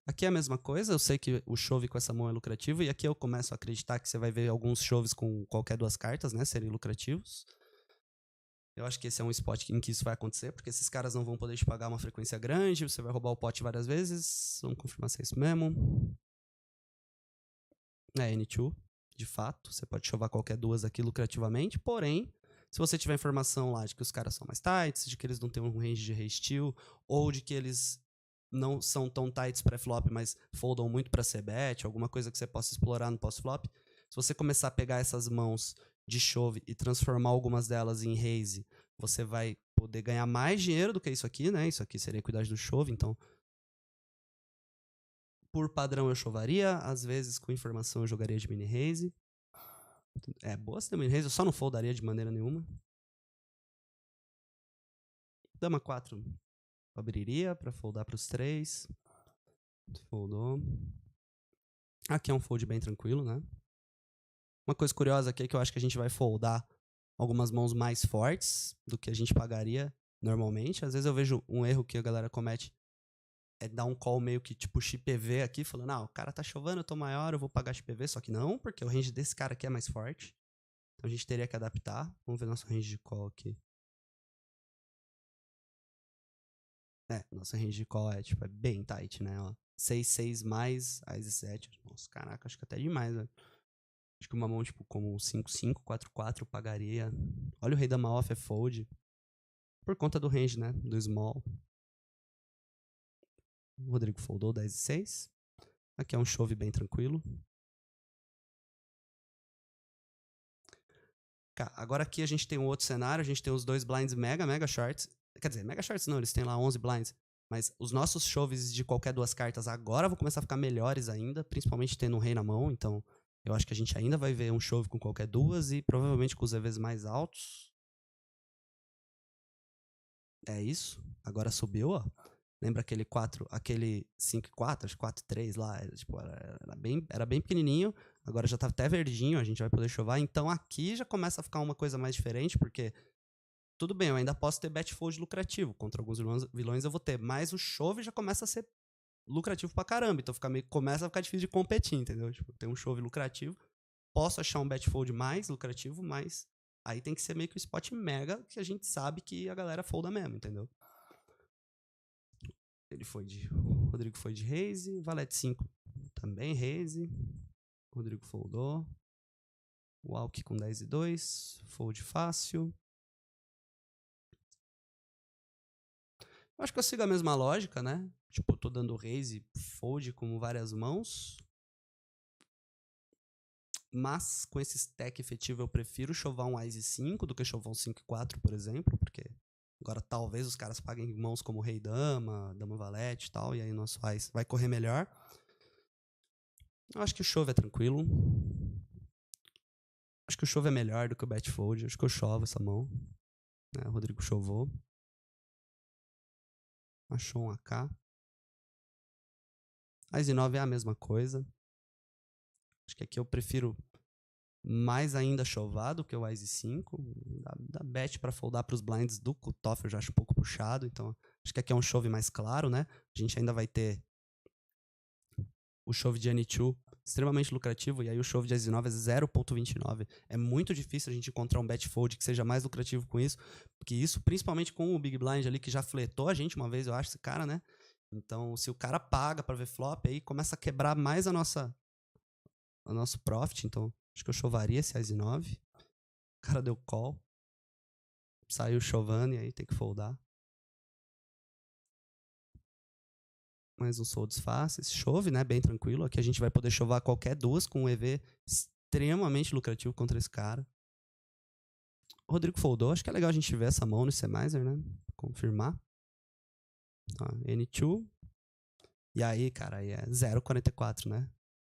Aqui é a mesma coisa, eu sei que o chove com essa mão é lucrativo, e aqui eu começo a acreditar que você vai ver alguns choves com qualquer duas cartas, né, serem lucrativos. Eu acho que esse é um spot em que isso vai acontecer, porque esses caras não vão poder te pagar uma frequência grande, você vai roubar o pote várias vezes. Vamos confirmar se é isso mesmo. É N2, de fato. Você pode chovar qualquer duas aqui lucrativamente, porém, se você tiver informação lá de que os caras são mais tights, de que eles não têm um range de re-steal, ou de que eles não são tão tights pré-flop, mas foldam muito para c-bet, alguma coisa que você possa explorar no pós-flop, se você começar a pegar essas mãos de chove e transformar algumas delas em raise, você vai poder ganhar mais dinheiro do que isso aqui, né? Isso aqui seria a equidade do chove, então por padrão eu chovaria, às vezes com informação eu jogaria de mini raise. É boa se der mini raise, eu só não foldaria de maneira nenhuma. Dama 4 abriria pra foldar pros 3. Foldou. Aqui é um fold bem tranquilo, né? Uma coisa curiosa aqui é que eu acho que a gente vai foldar algumas mãos mais fortes do que a gente pagaria normalmente. Às vezes eu vejo um erro que a galera comete é dar um call meio que tipo XPV aqui, falando, o cara tá chovendo, eu tô maior, eu vou pagar XPV, só que não, porque o range desse cara aqui é mais forte. Então a gente teria que adaptar. Vamos ver nosso range de call aqui. Nosso range de call é bem tight, né? Ó, 6-6 mais Ice 7. Nossa, caraca, acho que até demais, velho. Acho que uma mão, tipo, como 5-5, 4-4 pagaria. Olha o rei da off é fold. Por conta do range, né? Do small. O Rodrigo foldou 10-6. Aqui é um chove bem tranquilo. Agora aqui a gente tem um outro cenário. A gente tem os dois blinds mega shorts. Quer dizer, mega shorts não, eles têm lá 11 blinds. Mas os nossos choves de qualquer duas cartas agora vão começar a ficar melhores ainda, principalmente tendo um rei na mão. Então, eu acho que a gente ainda vai ver um chove com qualquer duas e provavelmente com os EVs mais altos. É isso. Agora subiu, ó. Lembra aquele 4, aquele 5-4, acho 4-3 lá, era bem pequenininho, agora já tá até verdinho, a gente vai poder chovar, então aqui já começa a ficar uma coisa mais diferente, porque tudo bem, eu ainda posso ter bet fold lucrativo, contra alguns vilões eu vou ter, mas o chove já começa a ser lucrativo pra caramba, então começa a ficar difícil de competir, entendeu? Tipo, tem um chove lucrativo, posso achar um bet fold mais lucrativo, mas aí tem que ser meio que o spot mega, que a gente sabe que a galera folda mesmo, entendeu? Rodrigo foi de raise, valete 5 também raise. Rodrigo foldou. Walk com 10-2, fold fácil. Eu acho que eu sigo a mesma lógica, né? Tipo, eu tô dando raise, fold com várias mãos. Mas com esse stack efetivo eu prefiro chovar um Ice 5 do que chovar um 5-4, por exemplo, porque agora talvez os caras paguem mãos como Rei Dama, Dama Valete e tal, e aí nosso Ice vai correr melhor. Eu acho que o chove é tranquilo. Acho que o chove é melhor do que o bet fold. Acho que eu chovo essa mão. O Rodrigo chovou. Achou um AK. Ice 9 é a mesma coisa. Acho que aqui eu prefiro mais ainda chovar do que o Ice 5. Da bet pra foldar pros blinds do cutoff eu já acho um pouco puxado. Então acho que aqui é um chove mais claro, né? A gente ainda vai ter o chove de N2 extremamente lucrativo, e aí o chove de Ice 9 é 0.29. É muito difícil a gente encontrar um bet fold que seja mais lucrativo com isso, porque isso, principalmente com o Big Blind ali, que já fletou a gente uma vez, eu acho, esse cara, né? Então, se o cara paga pra ver flop, aí começa a quebrar mais o nosso profit, então acho que eu chovaria esse Ice 9. O cara deu call, saiu chovando, e aí tem que foldar. Mais uns folds fáceis. Chove, né? Bem tranquilo. Aqui a gente vai poder chovar qualquer duas com um EV extremamente lucrativo contra esse cara. O Rodrigo foldou. Acho que é legal a gente ver essa mão no C-Miser, né? Confirmar. N2. E aí, cara, aí é 0.44, né?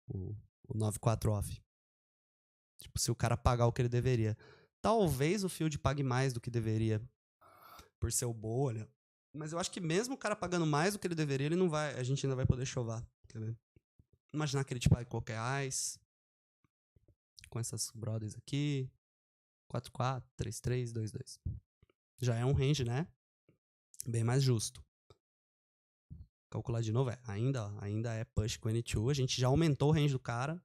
O 9-4 off. Tipo, se o cara pagar o que ele deveria. Talvez o field pague mais do que deveria por ser o bolha. Mas eu acho que mesmo o cara pagando mais do que ele deveria, a gente ainda vai poder chovar. Quer ver? Imaginar que ele te pague qualquer ice. Com essas brothers aqui. 4-4, 3-3, 2-2. Já é um range, né? Bem mais justo. calcular de novo. Ainda é push com N2. A gente já aumentou o range do cara.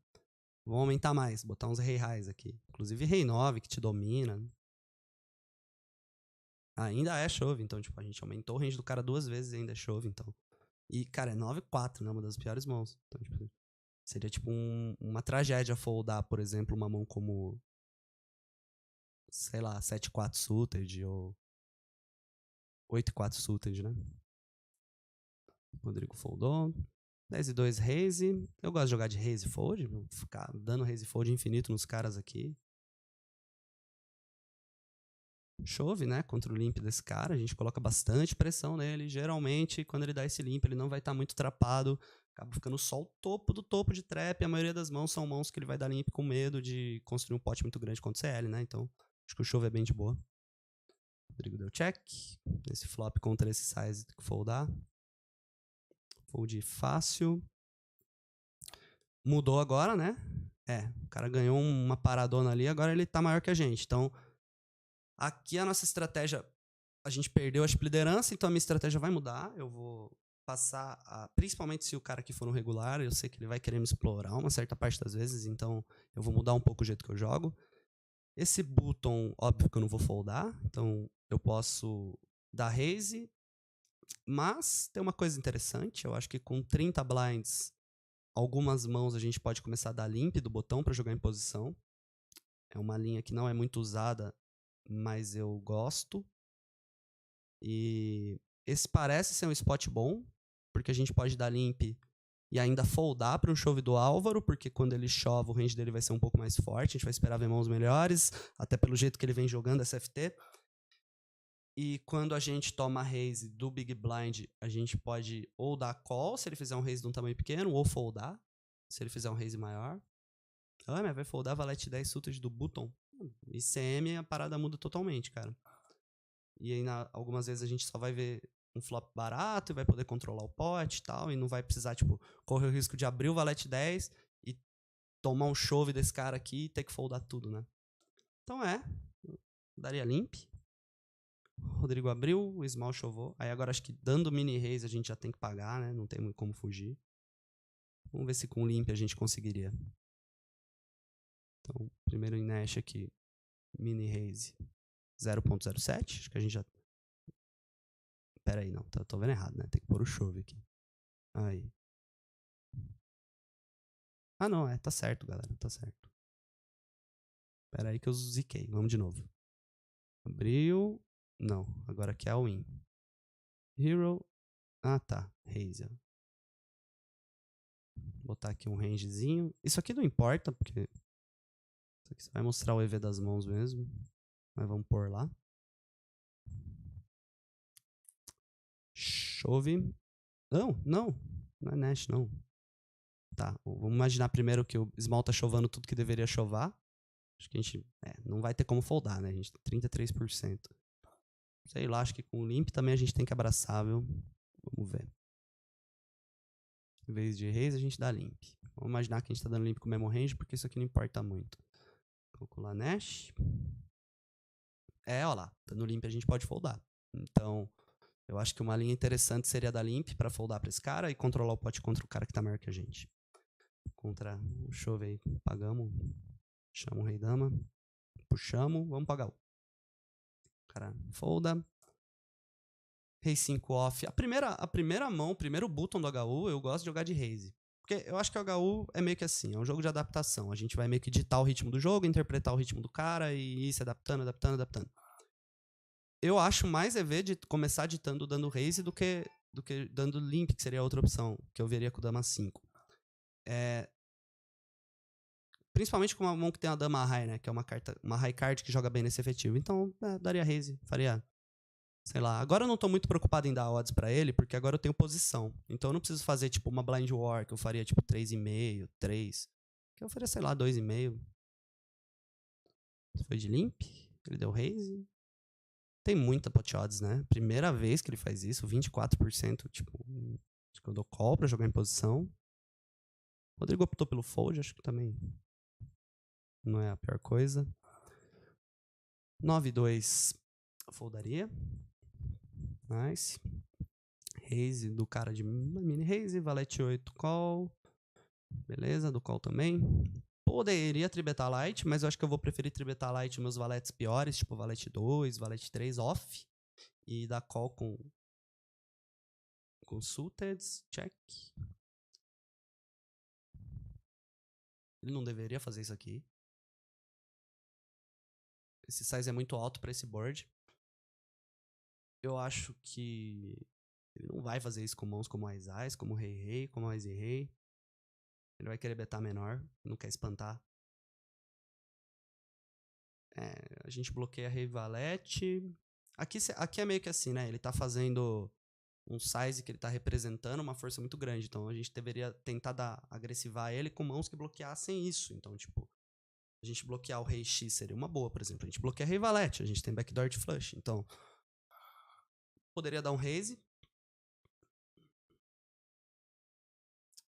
Vamos aumentar mais, botar uns rei highs aqui. Inclusive rei 9, que te domina. Ainda é chove, então, tipo, a gente aumentou o range do cara 2 vezes e ainda é chove, então. E, cara, é 9-4, né? Uma das piores mãos. Então, tipo, seria, tipo, uma tragédia foldar, por exemplo, uma mão como, sei lá, 7-4 suited ou 8-4 suited, né? Rodrigo foldou. 10-2 raise. Eu gosto de jogar de raise fold. Vou ficar dando raise fold infinito nos caras aqui. Chove, né? Contra o limp desse cara. A gente coloca bastante pressão nele. Geralmente, quando ele dá esse limp, ele não vai estar muito trapado. Acaba ficando só o topo do topo de trap. A maioria das mãos são mãos que ele vai dar limp com medo de construir um pote muito grande contra o CL, né? Então, acho que o chove é bem de boa. Rodrigo deu check. Esse flop contra esse size tem que foldar. Fold fácil. Mudou agora, né? O cara ganhou uma paradona ali, agora ele tá maior que a gente. Então, aqui a nossa estratégia, a gente perdeu a liderança, então a minha estratégia vai mudar. Eu vou passar, principalmente se o cara aqui for no regular, eu sei que ele vai querer me explorar uma certa parte das vezes, então eu vou mudar um pouco o jeito que eu jogo. Esse button, óbvio que eu não vou foldar, então eu posso dar raise, mas tem uma coisa interessante, eu acho que com 30 blinds, algumas mãos a gente pode começar a dar limp do botão para jogar em posição. É uma linha que não é muito usada, mas eu gosto. E esse parece ser um spot bom, porque a gente pode dar limp e ainda foldar para um chove do Álvaro, porque quando ele chove o range dele vai ser um pouco mais forte, a gente vai esperar ver mãos melhores, até pelo jeito que ele vem jogando SFT. E quando a gente toma raise do Big Blind, a gente pode ou dar call, se ele fizer um raise de um tamanho pequeno, ou foldar, se ele fizer um raise maior. Mas vai foldar valete 10 suited do button. E CM a parada muda totalmente, cara. E aí, algumas vezes a gente só vai ver um flop barato e vai poder controlar o pot e tal, e não vai precisar, tipo, correr o risco de abrir o valete 10 e tomar um chove desse cara aqui e ter que foldar tudo, né? Então daria limp. Rodrigo abriu, o Small chovou. Aí agora acho que dando mini raise a gente já tem que pagar, né? Não tem muito como fugir. Vamos ver se com limp a gente conseguiria. Então, primeiro em Nash aqui, mini raise 0.07. Acho que a gente já... Pera aí, não. Tô vendo errado, né? Tem que pôr o chove aqui. Aí. Não, tá certo, galera. Tá certo. Pera aí que eu ziquei. Vamos de novo. Abriu. Não, agora aqui é a win. Hero. Tá. Raise. Vou botar aqui um rangezinho. Isso aqui não importa, porque isso aqui vai mostrar o EV das mãos mesmo. Mas vamos pôr lá. Chove. Não é Nash, não. Tá, vamos imaginar primeiro que o Small tá chovando tudo que deveria chovar. Acho que a gente não vai ter como foldar, né? A gente tem 33%. Sei lá, acho que com o limp também a gente tem que abraçar, viu? Vamos ver. Em vez de raise, a gente dá limp. Vamos imaginar que a gente tá dando limp com o mesmo range, porque isso aqui não importa muito. Calcular Nash. Ó lá, dando limp a gente pode foldar. Então, eu acho que uma linha interessante seria dar limp pra foldar pra esse cara e controlar o pot contra o cara que tá maior que a gente. Contra o chove aí, pagamos. Chama o rei dama. Puxamos, vamos pagar o cara folda. Rei 5 off. A primeira mão, o primeiro button do HU, eu gosto de jogar de raise. Porque eu acho que o HU é meio que assim, é um jogo de adaptação. A gente vai meio que ditar o ritmo do jogo, interpretar o ritmo do cara e ir se adaptando. Eu acho mais EV de começar ditando dando raise do que dando limp, que seria a outra opção, que eu veria com o dama 5. Principalmente com uma mão que tem a dama high, né? Que é uma high card que joga bem nesse efetivo. Então, daria raise, faria... Sei lá, agora eu não tô muito preocupado em dar odds pra ele, porque agora eu tenho posição. Então eu não preciso fazer, tipo, uma blind war, que eu faria, tipo, 3,5, 3. Que eu faria, sei lá, 2,5. Foi de limp, ele deu raise. Tem muita pot odds, né? Primeira vez que ele faz isso, 24%, tipo, acho que eu dou call pra jogar em posição. O Rodrigo optou pelo fold, acho que também não é a pior coisa. 9-2, foldaria. Nice. raise do cara de mini raise, valete 8 call. Beleza, do call também. Poderia tribetar light, mas eu acho que eu vou preferir tribetar light meus valetes piores, tipo valete 2, valete 3 off. E dar call com suited, check. Ele não deveria fazer isso aqui. Esse size é muito alto pra esse board. Eu acho que ele não vai fazer isso com mãos como Ais, como Rei, como Ais e Rei. Ele vai querer betar menor, não quer espantar. A gente bloqueia Rei Valete. Aqui é meio que assim, né? Ele tá fazendo um size que ele tá representando uma força muito grande. Então a gente deveria tentar agressivar ele com mãos que bloqueassem isso. Então, tipo, a gente bloquear o Rei X seria uma boa, por exemplo. A gente bloqueia Rei Valete, a gente tem backdoor de flush. Então, poderia dar um raise.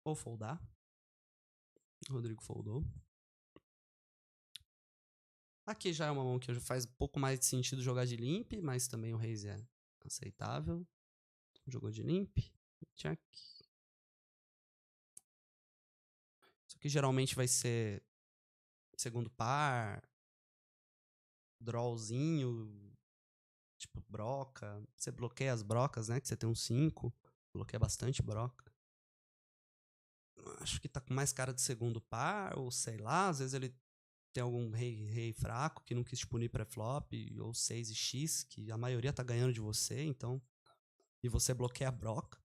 Ou foldar. O Rodrigo foldou. Aqui já é uma mão que faz um pouco mais de sentido jogar de limp, mas também o raise é aceitável. Jogou de limp. Check. Isso aqui geralmente vai ser segundo par, drawzinho, tipo broca. Você bloqueia as brocas, né? Que você tem um 5. Bloqueia bastante broca. Acho que tá com mais cara de segundo par, ou sei lá, às vezes ele tem algum rei fraco que não quis te punir pré-flop, ou 6 e X, que a maioria tá ganhando de você, então. E você bloqueia a broca.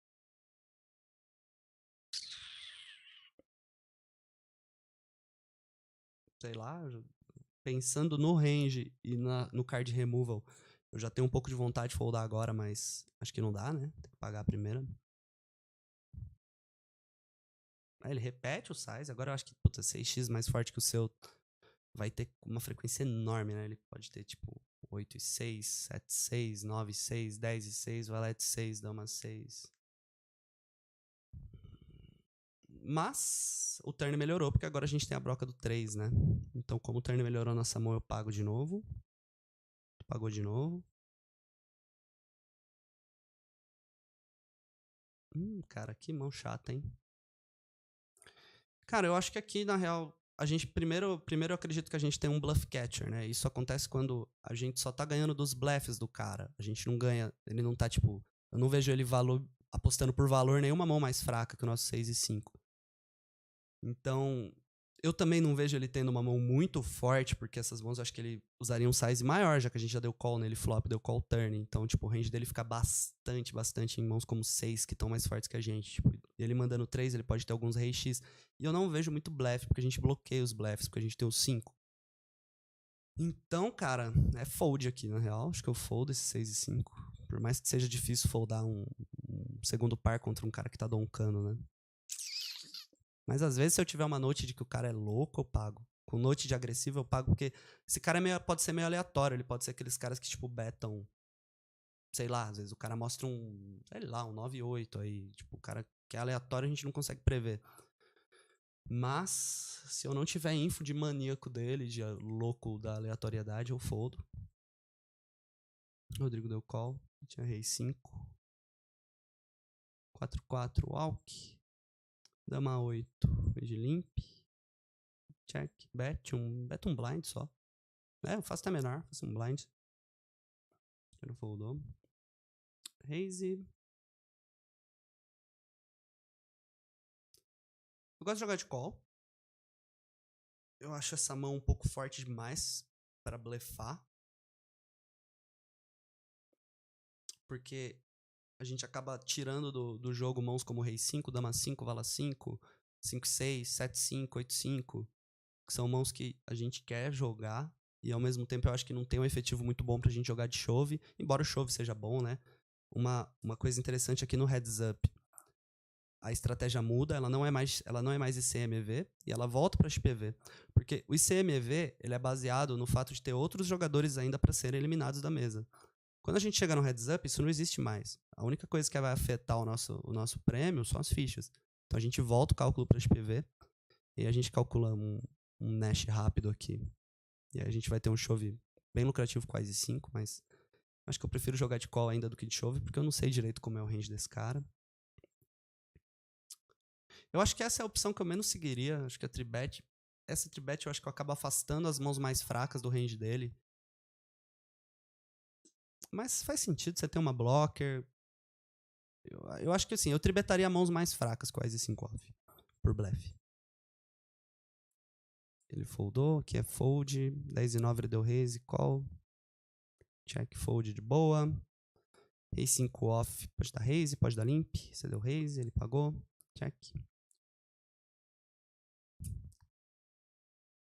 Sei lá, pensando no range e no card removal, eu já tenho um pouco de vontade de foldar agora, mas acho que não dá, né? Tem que pagar a primeira. Aí ele repete o size, agora eu acho que, puta, 6x mais forte que o seu vai ter uma frequência enorme, né? Ele pode ter, tipo, 8 e 6, 7 e 6, 9 e 6, 10 e 6, valete 6, dama 6. Mas o turn melhorou, porque agora a gente tem a broca do 3, né? Então, como o turn melhorou nossa mão, eu pago de novo. Pagou de novo. Cara, que mão chata, hein? Cara, eu acho que aqui, na real, a gente primeiro eu acredito que a gente tem um bluff catcher, né? Isso acontece quando a gente só tá ganhando dos bluffs do cara. A gente não ganha, ele não tá, tipo... Eu não vejo ele apostando por valor nenhuma mão mais fraca que o nosso 6 e 5. Então, eu também não vejo ele tendo uma mão muito forte, porque essas mãos eu acho que ele usaria um size maior, já que a gente já deu call nele flop, deu call turn. Então, tipo, o range dele fica bastante em mãos como 6, que estão mais fortes que a gente. Tipo, ele mandando 3, ele pode ter alguns rei X. E eu não vejo muito blefe, porque a gente bloqueia os blefs, porque a gente tem os 5. Então, cara, é fold aqui, na real. Acho que eu fold esses 6 e 5. Por mais que seja difícil foldar um segundo par contra um cara que tá doncando, né? Mas às vezes, se eu tiver uma note de que o cara é louco, eu pago. Com note de agressivo, eu pago, porque esse cara pode ser meio aleatório. Ele pode ser aqueles caras que, tipo, betam. Sei lá, às vezes o cara mostra sei lá, um 9-8 aí. Tipo, o cara que é aleatório a gente não consegue prever. Mas, se eu não tiver info de maníaco dele, de louco da aleatoriedade, eu foldo. Rodrigo deu call. Tinha rei 5. 4-4, walk. Dama 8, de limp. Check, bet um blind só. Eu faço até menor, faço um blind. Ele foldou. Raise. Eu gosto de jogar de call. Eu acho essa mão um pouco forte demais para blefar. Porque a gente acaba tirando do jogo mãos como rei 5, dama 5, vala 5, 5-6, 7-5, 8-5. Que são mãos que a gente quer jogar. E ao mesmo tempo eu acho que não tem um efetivo muito bom pra gente jogar de chove. Embora o chove seja bom, né? Uma coisa interessante aqui no heads up. A estratégia muda, ela não é mais ICMV e ela volta para XPV. Porque o ICMV ele é baseado no fato de ter outros jogadores ainda para serem eliminados da mesa. Quando a gente chega no heads up, isso não existe mais. A única coisa que vai afetar o nosso prêmio são as fichas. Então a gente volta o cálculo para XPV e a gente calcula um Nash rápido aqui. E aí a gente vai ter um chove bem lucrativo com Ice 5, mas Acho que eu prefiro jogar de call ainda do que de shove, porque eu não sei direito como é o range desse cara. Eu acho que essa é a opção que eu menos seguiria. Acho que a tribet. Essa tribet eu acho que eu acabo afastando as mãos mais fracas do range dele. Mas faz sentido você ter uma blocker. Eu acho que assim, eu tribetaria mãos mais fracas com a Ice 5 off. Por blefe. Ele foldou, aqui é fold. 10 e 9 ele deu raise, call. Check fold de boa. Rei 5 off, pode dar raise, pode dar limp. Você deu raise, ele pagou. Check.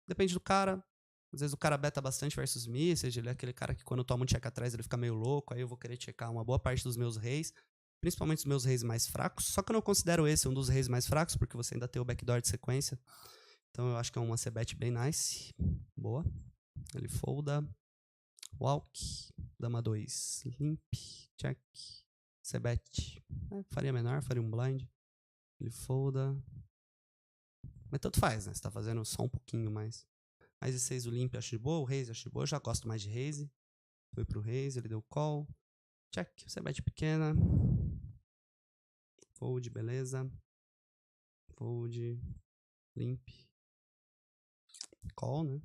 Depende do cara. Às vezes o cara beta bastante versus message. Ele é aquele cara que quando toma um check atrás ele fica meio louco. Aí eu vou querer checar uma boa parte dos meus reis. Principalmente os meus reis mais fracos. Só que eu não considero esse um dos reis mais fracos, porque você ainda tem o backdoor de sequência. Então eu acho que é uma c-bet bem nice. Boa. Ele folda. Walk. Dama 2. Limp. Check. C-bet. Faria menor, faria um blind. Ele folda. Mas tanto faz, né? Você tá fazendo só um pouquinho mais. Mais de 6 o limp eu acho de boa. O raise eu acho de boa. Eu já gosto mais de raise. Foi pro raise, ele deu call. Check. C-bet pequena. Fold, beleza. Fold. Limp. Call, né?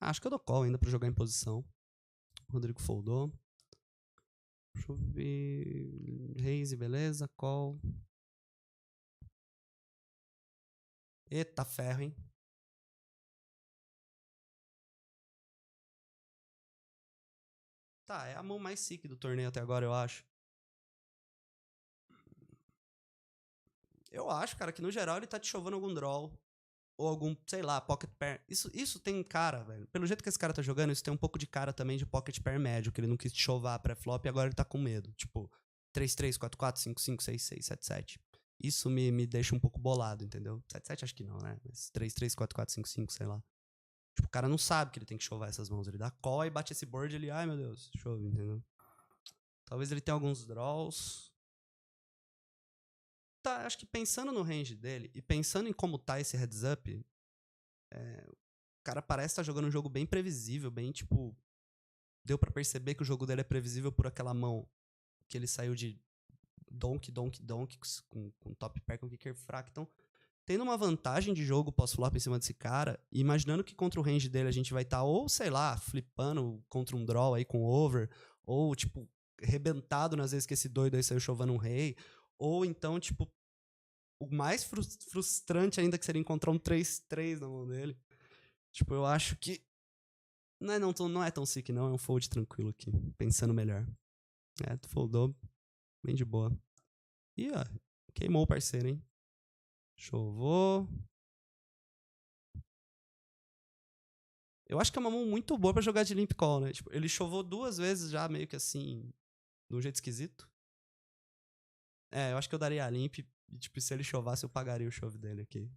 Acho que eu dou call ainda pra jogar em posição. O Rodrigo foldou. Deixa eu ver. Raise, beleza. Call. Eita ferro, hein? Tá, é a mão mais sick do torneio até agora, eu acho. Eu acho, cara, que no geral ele tá te chovando algum draw. Ou algum, sei lá, pocket pair. Isso tem cara, velho. Pelo jeito que esse cara tá jogando, isso tem um pouco de cara também de pocket pair médio, que ele não quis te chovar pré-flop e agora ele tá com medo. Tipo, 3-3, 4-4, 5-5, 6-6, 7-7. Isso me deixa um pouco bolado, entendeu? 7-7 acho que não, né? Mas 3-3, 4-4, 5-5, sei lá. Tipo, o cara não sabe que ele tem que chovar essas mãos. Ele dá call e bate esse board e ele, ai meu Deus, chove, entendeu? Talvez ele tenha alguns draws. Tá, acho que pensando no range dele e pensando em como tá esse heads up, o cara parece estar jogando um jogo bem previsível, bem tipo. Deu pra perceber que o jogo dele é previsível por aquela mão que ele saiu de donk, donk, donk, com top pair, com kicker fraco. Então, tendo uma vantagem de jogo pós-flop em cima desse cara, e imaginando que contra o range dele a gente vai estar, ou sei lá, flipando contra um draw aí com over, ou tipo, rebentado nas vezes que esse doido aí saiu chovando um rei, ou então, tipo, o mais frustrante ainda que seria encontrar um 3-3 na mão dele. Tipo, eu acho que não é tão sick não, é um fold tranquilo aqui, pensando melhor. Tu foldou bem de boa. Ih, ó, queimou o parceiro, hein? Chovou. Eu acho que é uma mão muito boa pra jogar de limp call, né? Tipo, ele chovou 2 vezes já, meio que assim, de um jeito esquisito. Eu acho que eu daria a limp e, tipo, se ele chovasse, eu pagaria o chove dele aqui.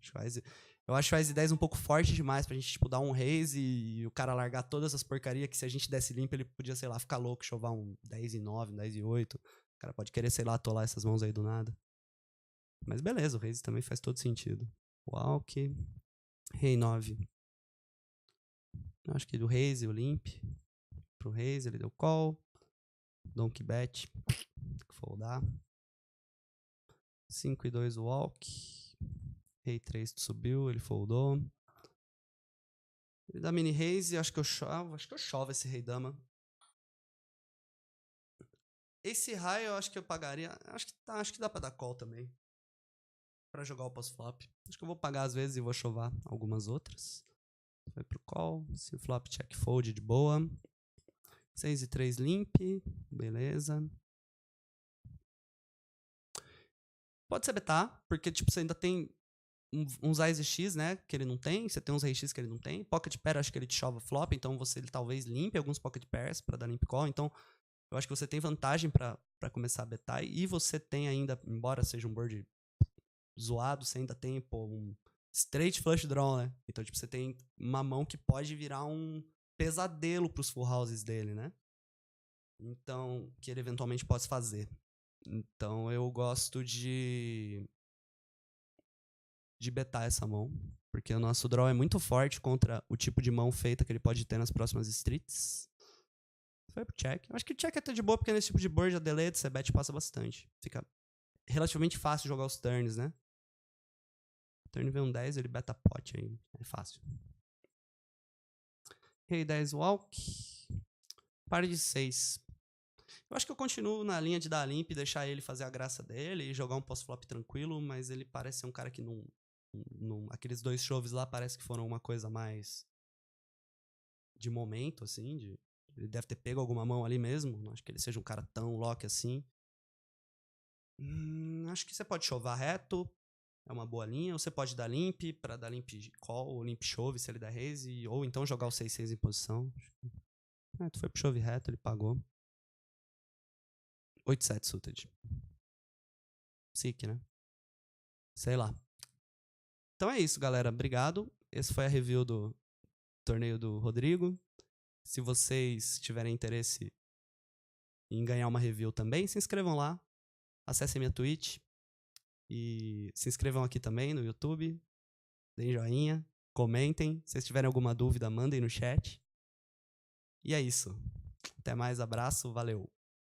Eu acho as ideias um pouco forte demais pra gente, tipo, dar um raise e o cara largar todas essas porcarias que se a gente desse limp, ele podia, sei lá, ficar louco, chovar um 10 e 9, um 10 e 8. O cara pode querer, sei lá, atolar essas mãos aí do nada. Mas beleza, o raise também faz todo sentido. Walk. Rei 9. Eu acho que do raise, o limp. Pro raise, ele deu call. Donkey bet. Tem que foldar. 5 e 2 walk. Rei 3 subiu, ele foldou. Ele dá mini raise, acho que eu chovo esse rei dama. Esse high eu acho que eu pagaria. Acho que dá pra dar call também. Pra jogar o pós-flop. Acho que eu vou pagar às vezes e vou chovar algumas outras. Vai pro call. Se o flop check fold de boa. 6 e 3 limp. Beleza. Pode ser betar, porque tipo, você ainda tem uns Ice X, né, que ele não tem, você tem uns Rei X que ele não tem. Pocket Pair, acho que ele te chova flop, então ele talvez limpe alguns Pocket Pairs pra dar limp call, então eu acho que você tem vantagem pra começar a betar, e você tem ainda, embora seja um board zoado, você ainda tem, um straight flush draw, né, então tipo, você tem uma mão que pode virar um pesadelo pros full houses dele, né, então, que ele eventualmente possa fazer. Então eu gosto de betar essa mão, porque o nosso draw é muito forte contra o tipo de mão feita que ele pode ter nas próximas streets. Foi pro check. Eu acho que o check é até de boa, porque nesse tipo de board a delay de C-bet passa bastante. Fica relativamente fácil jogar os turns, né? Turn V1-10, ele beta pot aí. É fácil. Rei 10 walk. Par de 6. Eu acho que eu continuo na linha de dar limp e deixar ele fazer a graça dele e jogar um post-flop tranquilo, mas ele parece ser um cara que não... aqueles 2 shoves lá parece que foram uma coisa mais de momento, assim, ele deve ter pego alguma mão ali mesmo. Não acho que ele seja um cara tão lock assim. Acho que você pode chovar reto, é uma boa linha. Ou você pode dar limp, pra dar limp call ou limp chove se ele der raise, ou então jogar o 6-6 em posição. Tu foi pro chove reto, ele pagou. 8-7 suited. Sick, né? Sei lá. Então é isso, galera. Obrigado. Esse foi a review do torneio do Rodrigo. Se vocês tiverem interesse em ganhar uma review também, se inscrevam lá. Acessem minha Twitch. E se inscrevam aqui também no YouTube. Deem joinha. Comentem. Se vocês tiverem alguma dúvida, mandem no chat. E é isso. Até mais. Abraço. Valeu.